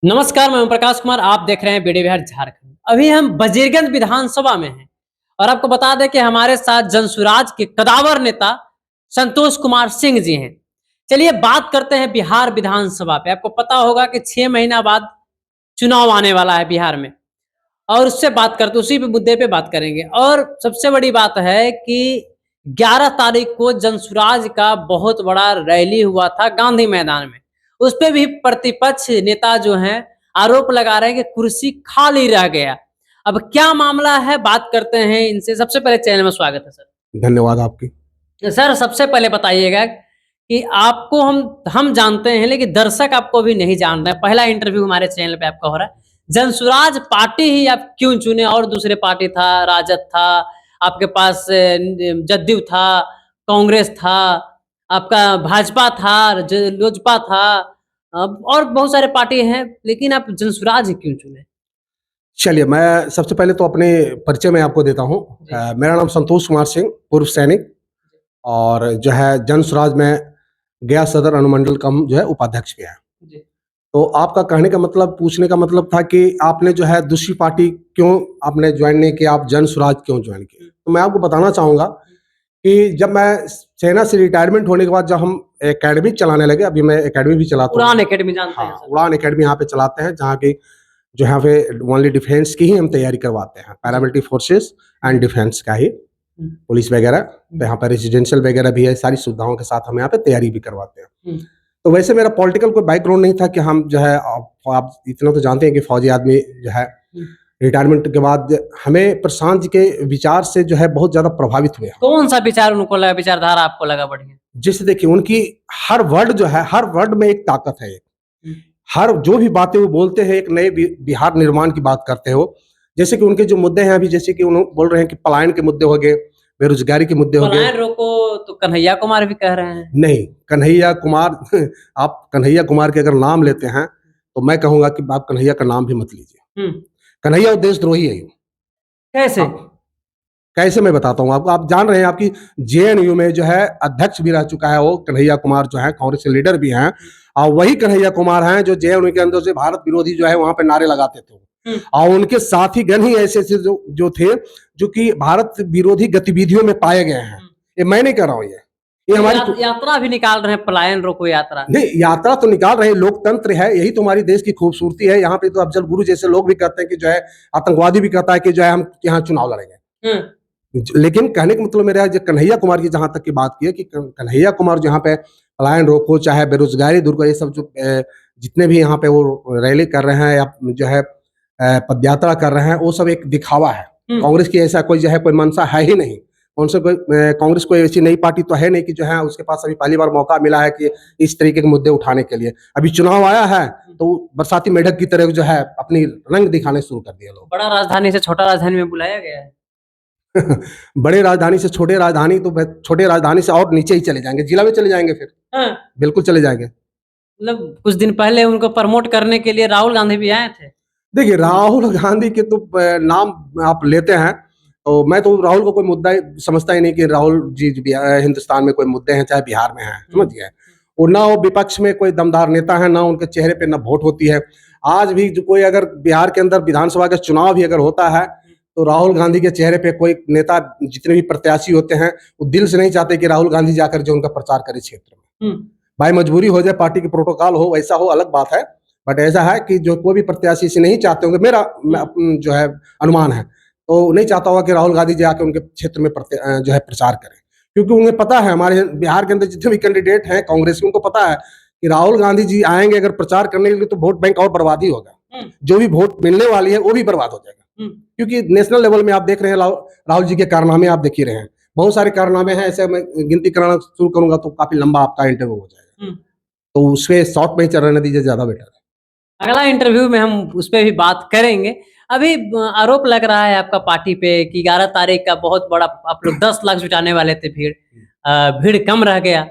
नमस्कार, मैं ओम प्रकाश कुमार। आप देख रहे हैं बीडी बिहार झारखंड। अभी हम वजीरगंज विधानसभा में हैं और आपको बता दें कि हमारे साथ जनसुराज के कदावर नेता संतोष कुमार सिंह जी हैं। चलिए बात करते हैं बिहार विधानसभा पे। आपको पता होगा कि 6 महीना बाद चुनाव आने वाला है बिहार में और उससे बात करते उसी पे मुद्दे पे बात करेंगे। और सबसे बड़ी बात है कि 11 तारीख को जनसुराज का बहुत बड़ा रैली हुआ था गांधी मैदान में। उस पे भी प्रतिपक्ष नेता जो हैं आरोप लगा रहे हैं कि कुर्सी खाली रह गया। अब क्या मामला है, बात करते हैं इनसे। सबसे पहले चैनल में स्वागत है सर। धन्यवाद आपकी। सर सबसे पहले बताइएगा कि आपको हम जानते हैं लेकिन दर्शक आपको अभी नहीं जान रहे हैं। पहला इंटरव्यू हमारे चैनल पे आपका हो रहा है। जनसुराज पार्टी ही आप क्यों चुने? और दूसरे पार्टी था, राजद था, आपके पास जदयू था, कांग्रेस था, आपका भाजपा था, लोजपा था, और बहुत सारे पार्टी हैं, लेकिन आप जनसुराज ही क्यों चुने? चलिए, मैं सबसे पहले तो अपने परिचय में आपको देता हूँ। मेरा नाम संतोष कुमार सिंह, पूर्व सैनिक, और जो है जनसुराज में गया सदर अनुमंडल का जो है उपाध्यक्ष भी है। तो आपका कहने का मतलब, पूछने का मतलब था कि आपने जो है दूसरी पार्टी क्यों आपने ज्वाइन नहीं किया, आप जनसुराज क्यों ज्वाइन किए? तो मैं आपको बताना चाहूँगा कि जब मैं सेना से रिटायरमेंट होने के बाद जब हम एकेडमी चलाने लगे, अभी मैं एकेडमी भी चलाता हूँ। उड़ान एकेडमी जानते हैं हाँ, सर? उड़ान एकेडमी यहाँ पे चलाते हैं, जहाँ की जो यहाँ पे ओनली डिफेंस की ही हम तैयारी करवाते हैं, पैरामिलिट्री फोर्सेस एंड डिफेंस का ही, पुलिस वगैरह। तो यहाँ पर रेजिडेंशियल वगैरह भी है, सारी सुविधाओं के साथ हम यहाँ पे तैयारी भी करवाते हैं। तो वैसे मेरा पॉलिटिकल कोई बैकग्राउंड नहीं था कि हम जो है, आप इतना तो जानते हैं कि फौजी आदमी जो है रिटायरमेंट के बाद हमें प्रशांत जी के विचार से जो है बहुत ज्यादा प्रभावित हुए। कौन सा विचार उनको लगा, विचारधारा आपको लगा बढ़िया? जैसे देखिए, उनकी हर वर्ड जो है, हर वर्ड में एक ताकत है। हर जो भी बातें वो बोलते हैं, एक नए बिहार निर्माण की बात करते हो। जैसे कि उनके जो मुद्दे हैं अभी, जैसे कि उन्होंने बोल रहे हैं कि पलायन के मुद्दे हो गए, बेरोजगारी के मुद्दे हो गए। पलायन रोको तो कन्हैया कुमार भी कह रहे हैं। नहीं, कन्हैया कुमार आप कन्हैया कुमार के अगर नाम लेते हैं तो मैं कहूंगा कि आप कन्हैया का नाम भी मत लीजिए। कन्हैया देशद्रोही है। कैसे? कैसे मैं बताता हूँ आपको। आप जान रहे हैं, आपकी जेएनयू में जो है अध्यक्ष भी रह चुका है वो कन्हैया कुमार, जो है कांग्रेस के लीडर भी हैं। और वही कन्हैया कुमार हैं जो जेएनयू के अंदर से भारत विरोधी जो है वहां पे नारे लगाते थे। और उनके साथी गण ही ऐसे ऐसे जो थे जो कि भारत विरोधी गतिविधियों में पाए गए हैं। ये मैं नहीं कर रहा हूँ, ये हमारी यात्रा भी निकाल रहे हैं, पलायन रोको यात्रा। नहीं, यात्रा तो निकाल रहे हैं, लोकतंत्र है, यही तो हमारी देश की खूबसूरती है। यहाँ पे तो अफजल गुरु जैसे लोग भी कहते हैं कि जो है, आतंकवादी भी कहता है कि जो है हम यहाँ चुनाव लड़ेंगे। लेकिन कहने का मतलब मेरा, जो कन्हैया कुमार की जहां तक की बात की है कि कन्हैया कुमार जो यहाँ पे पलायन रोको, चाहे बेरोजगारी दूर करो, ये सब जो जितने भी यहाँ पे वो रैली कर रहे हैं या जो है पदयात्रा कर रहे हैं, वो सब एक दिखावा है। कांग्रेस की ऐसा कोई जो है कोई मंशा है ही नहीं। कांग्रेस कोई ऐसी नई पार्टी तो है नहीं कि जो है उसके पास अभी पहली बार मौका मिला है कि इस तरीके के मुद्दे उठाने के लिए। अभी चुनाव आया है तो बरसाती मेढक की तरह जो है अपनी रंग दिखाने शुरू कर दिए लोग। बड़ा राजधानी से छोटा राजधानी में बुलाया गया है। बड़े राजधानी से छोटे राजधानी, तो छोटे राजधानी से और नीचे ही चले जाएंगे, जिला में चले जाएंगे फिर। बिल्कुल चले जाएंगे। मतलब कुछ दिन पहले उनको प्रमोट करने के लिए राहुल गांधी भी आए थे। देखिए, राहुल गांधी के तो नाम आप लेते हैं, तो मैं तो राहुल को कोई मुद्दा समझता ही नहीं कि राहुल जी हिंदुस्तान में कोई मुद्दे हैं, चाहे बिहार में है, समझ गए। और ना वो विपक्ष में कोई दमदार नेता है, ना उनके चेहरे पे ना वोट होती है। आज भी जो कोई अगर बिहार के अंदर विधानसभा का चुनाव भी अगर होता है तो राहुल गांधी के चेहरे पे कोई नेता, जितने भी प्रत्याशी होते हैं, वो दिल से नहीं चाहते कि राहुल गांधी जाकर जो उनका प्रचार करे क्षेत्र में। भाई मजबूरी हो जाए, पार्टी के प्रोटोकॉल हो, वैसा हो, अलग बात है। बट ऐसा है कि जो कोई भी प्रत्याशी इसे नहीं चाहते होंगे, मेरा जो है अनुमान है, तो नहीं चाहता होगा कि राहुल गांधी जाकर उनके क्षेत्र में जो है प्रचार करें। क्योंकि उन्हें पता है, हमारे बिहार के अंदर जितने भी कैंडिडेट हैं कांग्रेस के, उनको पता है कि राहुल गांधी जी आएंगे अगर प्रचार करने के लिए तो वोट बैंक और बर्बादी होगा। जो भी वोट मिलने वाली है वो भी बर्बाद हो जाएगा। क्योंकि नेशनल लेवल में आप देख रहे हैं, राहुल जी के कारनामे आप देख ही रहे हैं, बहुत सारे कारनामे हैं। ऐसे मैं गिनती कराना शुरू करूंगा तो काफी लंबा आपका इंटरव्यू हो जाएगा, तो उसमें शॉर्ट में ही चल रहने दीजिए, ज्यादा बेटर है। अगला इंटरव्यू में हम उस पर भी बात करेंगे। अभी आरोप लग रहा है आपका पार्टी पे कि 11 तारीख का बहुत बड़ा आप लोग 10 लाख जुटाने वाले थे, भीड़ कम रह गया।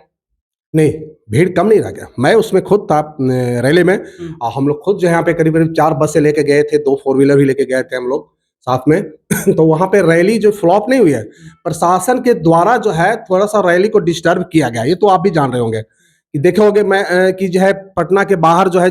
नहीं, भीड़ कम नहीं रह गया। मैं उसमें खुद था रैली में, और हम लोग खुद जो है यहाँ पे करीब करीब 4 बसें लेके गए थे, 2 4 व्हीलर भी लेके गए थे हम लोग साथ में। तो वहां पे रैली जो फ्लॉप नहीं हुई है, प्रशासन के द्वारा जो है थोड़ा सा रैली को डिस्टर्ब किया गया। ये तो आप भी जान रहे होंगे कि देखे होंगे मैं कि जो है पटना के बाहर जो है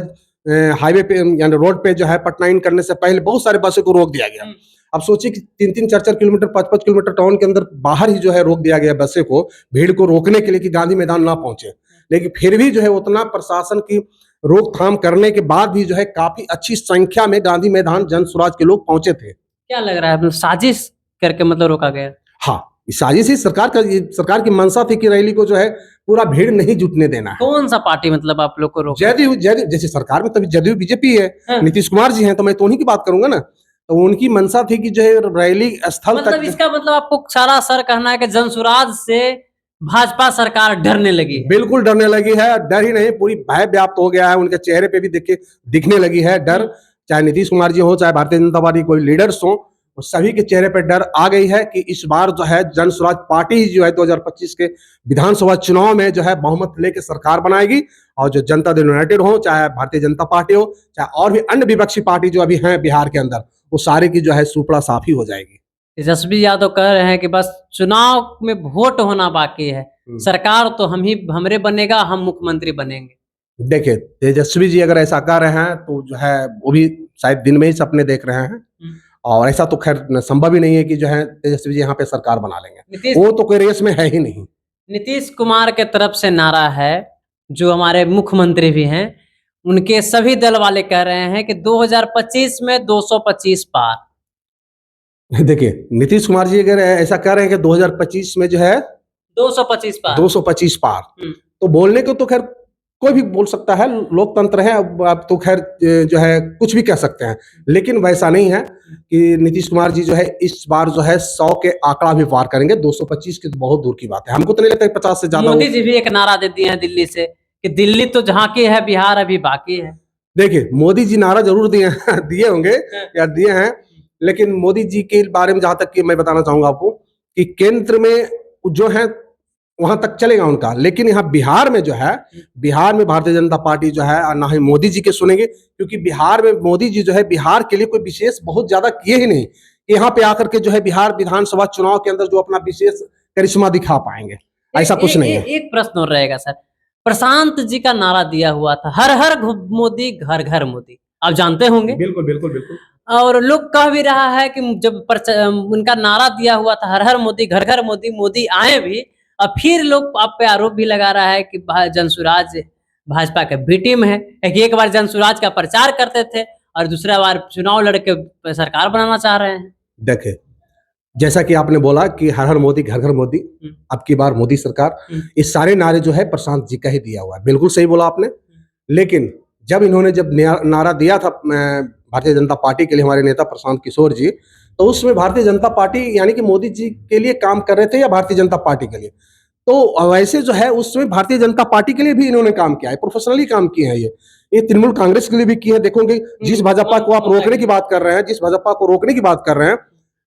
हाईवे पे यानी रोड पे जो है पटना इन करने से पहले बहुत सारे बसों को रोक दिया गया। अब सोचिए कि 3-3, 4-4 किलोमीटर, 5-5 किलोमीटर टाउन के अंदर बाहर ही जो है रोक दिया गया बसें को, भीड़ को रोकने के लिए कि गांधी मैदान ना पहुंचे। लेकिन फिर भी जो है उतना प्रशासन की रोकथाम करने के बाद भी जो है काफी अच्छी संख्या में गांधी मैदान जन स्वराज के लोग पहुंचे थे। क्या लग रहा है, मतलब साजिश करके मतलब रोका गया? हाँ, इस साजिश ही सरकार की मंशा थी कि रैली को जो है पूरा भीड़ नहीं जुटने देना है। कौन सा पार्टी मतलब आप लोग को रोका? जदयू जैसे सरकार में तभी जदयू बीजेपी है, हाँ। नीतीश कुमार जी हैं, तो मैं तो उन्हीं की बात करूंगा ना। तो उनकी मंशा थी कि जो है रैली स्थल मतलब तक, इसका मतलब आपको सारा सर कहना है कि जनसुराज से भाजपा सरकार डरने लगी है? बिल्कुल डरने लगी है। डर ही नहीं, पूरी भय व्याप्त हो गया है, उनके चेहरे पे भी दिखने लगी है डर। चाहे नीतीश कुमार जी हो, चाहे भारतीय जनता पार्टी कोई लीडर्स हो, सभी के चेहरे पे डर आ गई है कि इस बार जो है जन स्वराज पार्टी जो है 2025 के विधानसभा चुनाव में जो है बहुमत लेके सरकार बनाएगी। और जो जनता दल यूनाइटेड हो, चाहे भारतीय जनता पार्टी हो, चाहे और भी अन्य विपक्षी पार्टी जो अभी हैं बिहार के अंदर, वो सारी की जो है सुपड़ा साफी हो जाएगी। तेजस्वी यादव कह रहे हैं कि बस चुनाव में वोट होना बाकी है, सरकार तो हमरे बनेगा, हम मुख्यमंत्री बनेंगे। देखिए, तेजस्वी जी अगर ऐसा कर रहे हैं तो जो है वो भी शायद दिन में ही सपने देख रहे हैं, और ऐसा तो खैर संभव ही नहीं है कि जो है तेजस्वी जी यहाँ पे सरकार बना लेंगे। वो तो कोई रेस में है ही नहीं। नीतीश कुमार के तरफ से नारा है, जो हमारे मुख्यमंत्री भी हैं, उनके सभी दल वाले कह रहे हैं कि 2025 में 225 पार। देखिए, नीतीश कुमार जी अगर ऐसा कह रहे हैं कि 2025 में जो है 225 पार, 225 पार, तो बोलने को तो खैर कोई भी बोल सकता है, लोकतंत्र है। अब तो खैर जो है कुछ भी कह सकते हैं, लेकिन वैसा नहीं है कि नीतीश कुमार जी जो है इस बार जो है 100 के आंकड़ा भी पार करेंगे। 225 की तो बहुत दूर की बात है, हमको तो नहीं लगता 50 से ज्यादा। मोदी जी भी एक नारा दे दिए हैं दिल्ली से कि दिल्ली तो जहाँ की है, बिहार अभी बाकी है। देखिए, मोदी जी नारा जरूर दिए दिए होंगे या दिए हैं, लेकिन मोदी जी के बारे में जहां तक कि मैं बताना चाहूंगा आपको कि केंद्र में जो है वहां तक चलेगा उनका, लेकिन यहाँ बिहार में जो है, बिहार में भारतीय जनता पार्टी जो है ना ही मोदी जी के सुनेंगे, क्योंकि बिहार में मोदी जी जो है बिहार के लिए कोई विशेष बहुत ज्यादा किए ही नहीं। यहाँ पे आकर के जो है बिहार विधानसभा चुनाव के अंदर जो अपना विशेष करिश्मा दिखा पाएंगे, ऐसा कुछ नहीं है। एक प्रश्न और रहेगा सर, प्रशांत जी का नारा दिया हुआ था हर हर मोदी घर घर मोदी, आप जानते होंगे। बिल्कुल बिल्कुल बिल्कुल। और लोग कह भी रहा है कि जब उनका नारा दिया हुआ था हर हर मोदी घर घर मोदी, मोदी आए भी, और फिर लोग आप पे आरोप भी लगा रहा है कि जनसुराज भाजपा के बी टीम है। एक बार जनसुराज का प्रचार करते थे और दूसरा बार चुनाव लड़के सरकार बनाना चाह रहे हैं। देखे, जैसा कि आपने बोला कि हर हर मोदी घर घर मोदी, अब की बार मोदी सरकार, ये सारे नारे जो है प्रशांत जी का ही दिया हुआ है। बिल्कुल सही बोला आपने। लेकिन जब इन्होंने नारा दिया था भारतीय जनता पार्टी के लिए, हमारे नेता प्रशांत किशोर जी, तो उसमें भारतीय जनता पार्टी यानी कि मोदी जी के लिए काम कर रहे थे या भारतीय जनता पार्टी के लिए? तो वैसे जो है उसमें भारतीय जनता पार्टी के लिए भी इन्होंने काम किया है, प्रोफेशनली काम किए हैं। ये तृणमूल कांग्रेस के लिए भी किए हैं। देखोगे, जिस भाजपा को आप रोकने की बात कर रहे हैं, जिस भाजपा को रोकने की बात कर रहे हैं,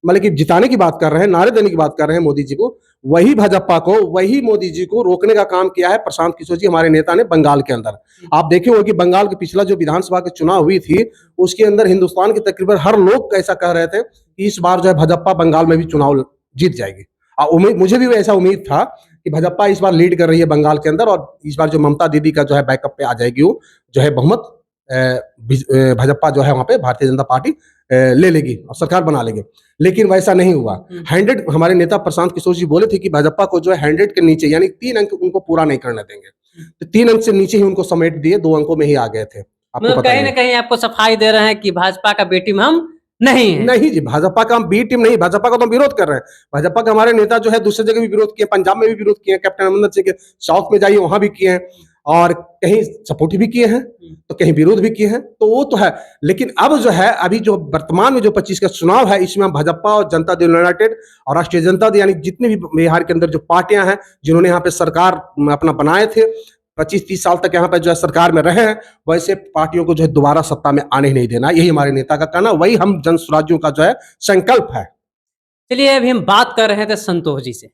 मतलब कि जिताने की बात कर रहे हैं, नारे देने की बात कर रहे हैं मोदी जी को, वही भाजपा को, वही मोदी जी को रोकने का काम किया है प्रशांत किशोर जी, हमारे नेता ने, बंगाल के अंदर। आप देखे होंगे कि बंगाल के पिछला जो विधानसभा के चुनाव हुई थी, उसके अंदर हिंदुस्तान के तकरीबन हर लोग ऐसा कह रहे थे कि इस बार जो है भाजपा बंगाल में भी चुनाव जीत जाएगी। मुझे भी ऐसा उम्मीद था कि भाजपा इस बार लीड कर रही है बंगाल के अंदर, और इस बार जो ममता दीदी का जो है बैकअप पे आ जाएगी, वो जो है बहुमत भाजपा जो है वहां पे भारतीय जनता पार्टी ले लेगी और सरकार बना लेगी। लेकिन वैसा नहीं हुआ। 100 हमारे नेता प्रशांत किशोर जी बोले थे कि भाजपा को जो है 100 के नीचे, यानी 3 अंक उनको पूरा नहीं करने देंगे, तो 3 अंक से नीचे ही उनको समेट दिए, 2 अंकों में ही आ गए थे। आपको कहीं ना कहीं आपको सफाई दे रहे हैं कि भाजपा का बी टीम हम नहीं है। नहीं जी, भाजपा का हम बी टीम नहीं, भाजपा का तो हम विरोध कर रहे हैं। भाजपा का हमारे नेता जो है दूसरी जगह भी विरोध किए, पंजाब में भी विरोध किए, कैप्टन अमरिंदर सिंह के साउथ में जाइए वहां भी किए हैं, और कहीं सपोर्ट भी किए हैं, तो कहीं विरोध भी किए हैं, तो वो तो है। लेकिन अब जो है, अभी जो वर्तमान में जो 25 का चुनाव है, इसमें हम भाजपा और जनता दल यूनाइटेड और राष्ट्रीय जनता दल, यानी जितने भी बिहार के अंदर जो पार्टियां हैं जिन्होंने यहाँ पे सरकार अपना बनाए थे, 25-30 साल तक यहाँ पे जो है सरकार में रहे हैं, वैसे पार्टियों को जो है दोबारा सत्ता में आने ही नहीं देना। यही हमारे नेता का कहना, वही हम जन स्वराज्यों का जो है संकल्प है। चलिए, अभी हम बात कर रहे थे संतोष जी से।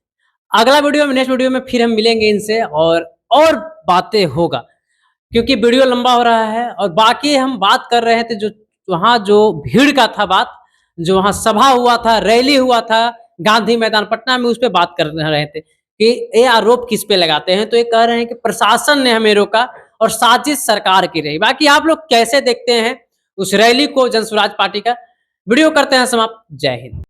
अगला वीडियो में, नेक्स्ट वीडियो में फिर हम मिलेंगे इनसे और बातें होगा, क्योंकि वीडियो लंबा हो रहा है। और बाकी हम बात कर रहे थे जो वहाँ जो भीड़ का था बात, जो वहाँ सभा हुआ था, रैली हुआ था गांधी मैदान पटना में, उस पर बात कर रहे थे कि ये आरोप किस पे लगाते हैं। तो ये कह रहे हैं कि प्रशासन ने हमें रोका और साजिश सरकार की रही। बाकी आप लोग कैसे देखते हैं उस रैली को, जनसुराज पार्टी का? वीडियो करते हैं समाप्त। जय हिंद।